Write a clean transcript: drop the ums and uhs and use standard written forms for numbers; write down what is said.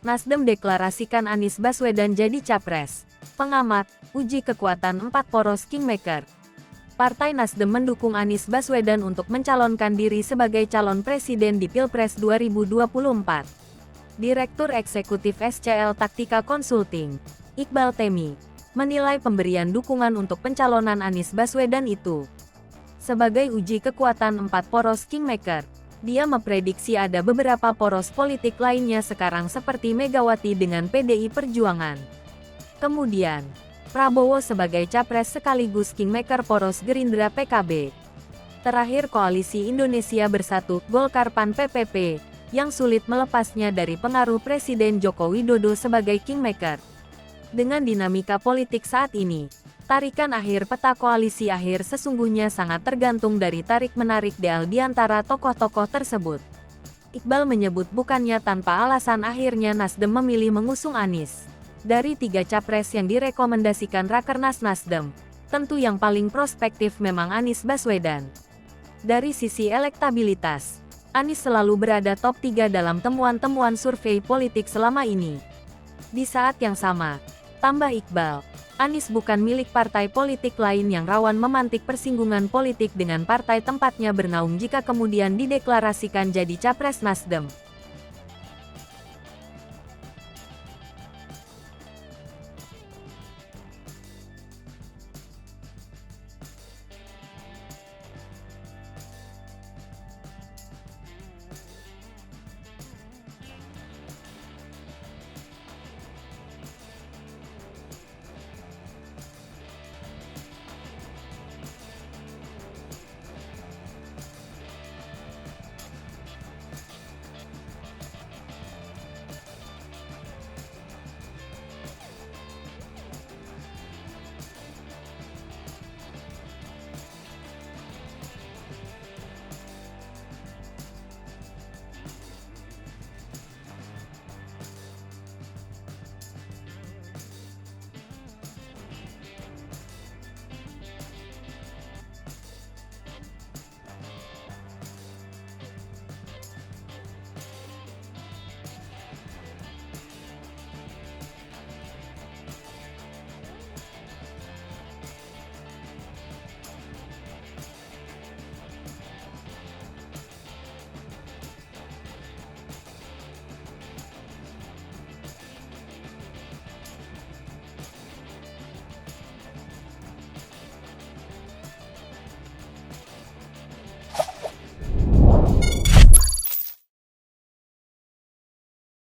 Nasdem deklarasikan Anies Baswedan jadi capres. Pengamat, uji kekuatan 4 poros Kingmaker. Partai Nasdem mendukung Anies Baswedan untuk mencalonkan diri sebagai calon presiden di Pilpres 2024. Direktur Eksekutif SCL Taktika Consulting, Iqbal Temi, menilai pemberian dukungan untuk pencalonan Anies Baswedan itu sebagai uji kekuatan 4 poros Kingmaker. Dia memprediksi ada beberapa poros politik lainnya sekarang seperti Megawati dengan PDI Perjuangan. Kemudian, Prabowo sebagai capres sekaligus Kingmaker poros Gerindra PKB. Terakhir Koalisi Indonesia Bersatu, Golkar PAN PPP, yang sulit melepasnya dari pengaruh Presiden Joko Widodo sebagai Kingmaker. Dengan dinamika politik saat ini, tarikan akhir peta koalisi akhir sesungguhnya sangat tergantung dari tarik-menarik deal di antara tokoh-tokoh tersebut. Iqbal menyebut bukannya tanpa alasan akhirnya Nasdem memilih mengusung Anies. Dari 3 capres yang direkomendasikan Rakernas Nasdem, tentu yang paling prospektif memang Anies Baswedan. Dari sisi elektabilitas, Anies selalu berada top 3 dalam temuan-temuan survei politik selama ini. Di saat yang sama, tambah Iqbal, Anies bukan milik partai politik lain yang rawan memantik persinggungan politik dengan partai tempatnya bernaung jika kemudian dideklarasikan jadi capres Nasdem.